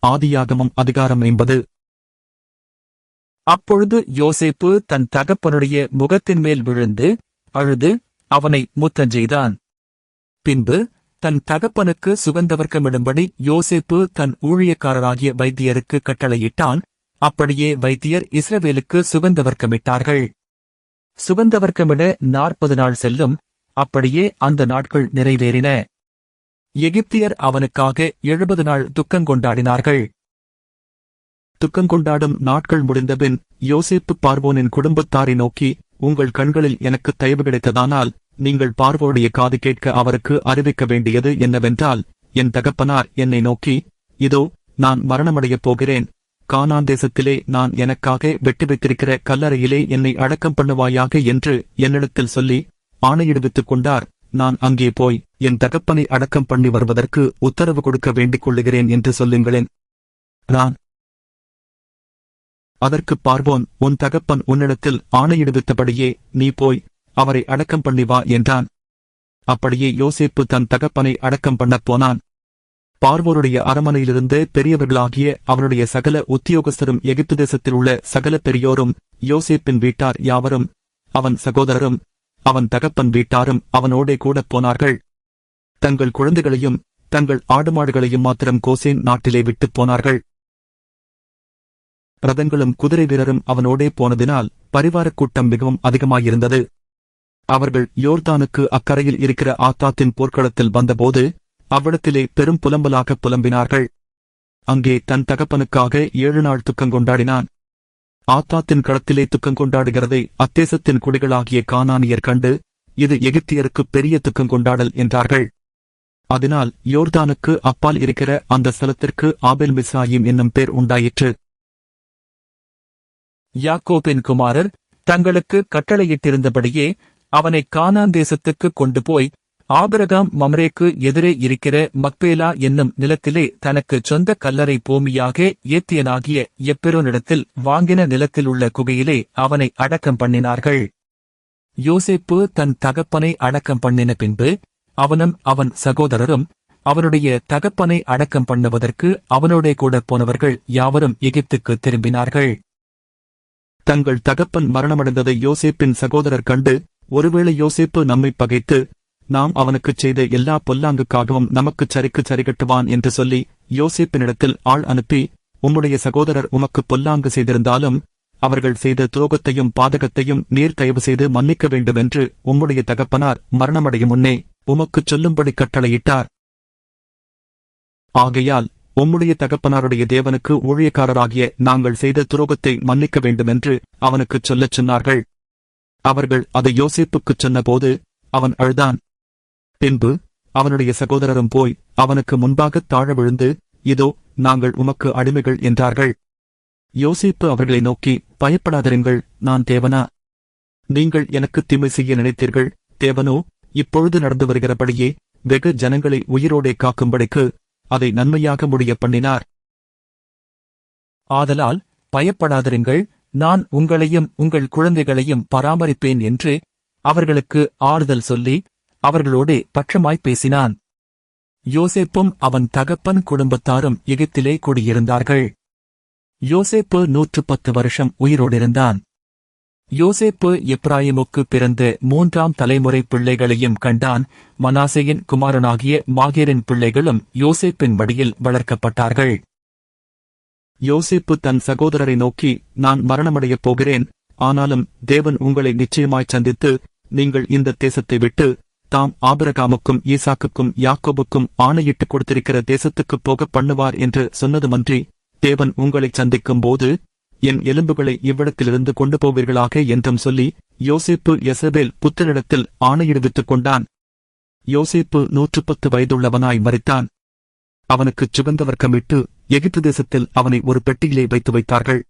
ஆதியாகமம் அதிகாரம் 50. அப்பொழுது யோசேப்பு தன் தகப்பனுடைய முகத்தின் மேல் விழுந்து அழுது அவனை முத்தஞ்செய்தான். பின்பு தன் தகப்பனுக்கு சுகந்தவர்க்கமிடும்படி யோசேப்பு தன் ஊழியக்காரராகிய வைத்தியருக்கு கட்டளையிட்டான். அப்படியே வைத்தியர் இஸ்ரவேலுக்கு சுகந்தவர்க்கமிட்டார்கள். சுகந்தவர்க்கமிட 40 நாள் செல்லும். அப்படியே அந்த நாட்கள் நிறைவேறின. எகிப்தியர் அவனுக்காக 70 நாள் துக்கங்கொண்டாடினார்கள். துக்கங்கொண்டாடும் நாட்கள் முடிந்தபின் யோசேப்பு பார்வோனின் குடும்பத்தாரை நோக்கி, உங்கள் கண்களில் எனக்கு தயவு கிடைத்ததானால் நீங்கள் பார்வோனுடைய காது கேட்க அவருக்கு அறிவிக்க வேண்டியது என்னவென்றால், என் தகப்பனார் என்னை நோக்கி, இதோ நான் மரணமடையப் போகிறேன். கானான் தேசத்திலே நான் எனக்காக வெட்டி வைத்திருக்கிற கல்லறையிலே என்னை அடக்கம் பண்ணுவாயாக என்று என்னிடத்தில் சொல்லி ஆணையிடுவித்துக் கொண்டார். நான் அங்கே போய் என் தகப்பனை அடக்கம் பண்ணி வருவதற்கு உத்தரவு கொடுக்க வேண்டிக் கொள்ளுகிறேன் என்று சொல்லுங்களேன். நான் அதற்கு பார்வோன், உன் தகப்பன் உன்னிடத்தில் ஆணையிடுவித்தபடியே நீ போய் அவரை அடக்கம் பண்ணி வா என்றான். அப்படியே யோசேப்பு தன் தகப்பனை அடக்கம் பண்ணப் போனான். பார்வோருடைய அரமனையிலிருந்து பெரியவர்களாகிய அவனுடைய சகல உத்தியோகஸ்தரும் எகிப்து தேசத்தில் உள்ள சகல பெரியோரும் யோசேப்பின் வீட்டார் யாவரும் அவன் சகோதரரும் அவன் தகப்பன் வீட்டாரும் அவனோடே கூட போனார்கள். தங்கள் குழந்தைகளையும் தங்கள் ஆடுமாடுகளையும் மாத்திரம் கோசேன் நாட்டிலே விட்டுப் போனார்கள். ரதங்களும் குதிரை வீரரும் அவனோடே போனதினால் பரிவாரக் கூட்டம் மிகவும் அதிகமாயிருந்தது. அவர்கள் யோர்தானுக்கு அக்கரையில் இருக்கிற ஆத்தாத்தின் போர்க்களத்தில் வந்தபோது அவ்விடத்திலே பெரும் புலம்பலாக புலம்பினார்கள். அங்கே தன் தகப்பனுக்காக 7 நாள் துக்கங்கொண்டாடினான். ஆத்தாத்தின் களத்திலே துக்கங்கொண்டாடுகிறதை அத்தேசத்தின் குடிகளாகிய கானானியர் கண்டு, இது எகிப்தியருக்கு பெரிய துக்கங்கொண்டாடல் என்றார்கள். அதனால் யோர்தானுக்கு அப்பால் இருக்கிற அந்த ஸ்தலத்திற்கு ஆபேல் மிஸ்ராயிம் என்னும் பேர் உண்டாயிற்று. யாக்கோபின் குமாரர் தங்களுக்கு கட்டளையிட்டிருந்தபடியே அவனை கானான் தேசத்துக்கு கொண்டு போய் ஆபிரகாம் மம்ரேக்கு எதிரே இருக்கிற மக்பேலா என்னும் நிலத்திலே தனக்கு சொந்த கல்லறை பூமியாக ஏத்தியனாகிய எப்பெரோனிடத்தில் வாங்கின நிலத்தில் உள்ள குகையிலே அவனை அடக்கம் பண்ணினார்கள். யோசேப்பு தன் தகப்பனை அடக்கம் பண்ணின பின்பு அவனும் அவன் சகோதரரும் அவனுடைய தகப்பனை அடக்கம் பண்ணுவதற்கு அவனோடே கூட போனவர்கள் யாவரும் எகிப்துக்கு திரும்பினார்கள். தங்கள் தகப்பன் மரணமடைந்ததை யோசேப்பின் சகோதரர் கண்டு, ஒருவேளை யோசேப்பு நம்மை பகைத்து நாம் அவனுக்குச் செய்த எல்லா பொல்லாங்குக்காகவும் நமக்குச் சரிக்குச் சரிகட்டுவான் என்று சொல்லி யோசேப்பினிடத்தில் ஆள் அனுப்பி, உம்முடைய சகோதரர் உமக்கு பொல்லாங்கு செய்திருந்தாலும் அவர்கள் செய்த துரோகத்தையும் பாதகத்தையும் நீர் தயவு செய்து மன்னிக்க வேண்டுமென்று உம்முடைய தகப்பனார் மரணமடையும் முன்னே உமக்குச் சொல்லும்படி கட்டளையிட்டார். ஆகையால் உம்முடைய தகப்பனாருடைய தேவனுக்கு ஊழியக்காரராகிய நாங்கள் செய்த துரோகத்தை மன்னிக்க வேண்டுமென்று அவனுக்குச் சொல்லச் சொன்னார்கள். அவர்கள் அதை யோசேப்புக்குச் சொன்னபோது அவன் அழுதான். பின்பு அவனுடைய சகோதரரும் போய் அவனுக்கு முன்பாகத் தாழ விழுந்து, இதோ நாங்கள் உமக்கு அடிமைகள் என்றார்கள். யோசேப்பு அவர்களை நோக்கி, பயப்படாதிருங்கள், நான் தேவனா? நீங்கள் எனக்கு தீமை செய்ய நினைத்தீர்கள், தேவனோ இப்பொழுது நடந்து வருகிறபடியே வெகு ஜனங்களை உயிரோடே காக்கும்படிக்கு அதை நன்மையாக முடிய பண்ணினார். ஆதலால் பயப்படாதிருங்கள், நான் உங்களையும் உங்கள் குழந்தைகளையும் பராமரிப்பேன் என்று அவர்களுக்கு ஆறுதல் சொல்லி அவர்களோடே பட்சமாய்ப் பேசினான். யோசேப்பும் அவன் தகப்பன் குடும்பத்தாரும் எகிப்திலே குடியிருந்தார்கள். யோசேப்பு 110 வருஷம் உயிரோடிருந்தான். யோசேப்பு எப்ராயிமுக்கு பிறந்த 3ஆம் தலைமுறை பிள்ளைகளையும் கண்டான். மனாசேயின் குமாரனாகிய மாகீரின் பிள்ளைகளும் யோசேப்பின் மடியில் வளர்க்கப்பட்டார்கள். யோசேப்பு தன் சகோதரரை நோக்கி, நான் மரணமடையப் போகிறேன். ஆனாலும் தேவன் உங்களை நிச்சயமாய்ச் சந்தித்து நீங்கள் இந்த தேசத்தை விட்டு தாம் ஆபிரகாமுக்கும் ஈசாக்குக்கும் யாக்கோபுக்கும் ஆணையிட்டுக் கொடுத்திருக்கிற தேசத்துக்குப் போகப் பண்ணுவார் என்று சொன்னதுமன்றி, தேவன் உங்களைச் சந்திக்கும் போது என் எலும்புகளை இவ்விடத்திலிருந்து கொண்டு போவீர்களாக என்றும் சொல்லி யோசேப்பு யெசபேல் புத்திரனிடத்தில் ஆணையிடுவித்துக் கொண்டான். யோசேப்பு 110 வயதுள்ளவனாய் மரித்தான். அவனுக்குச் சுகந்தவர்க்கமிட்டு எகிப்து தேசத்தில் அவனை ஒரு பெட்டியிலே வைத்து வைத்தார்கள்.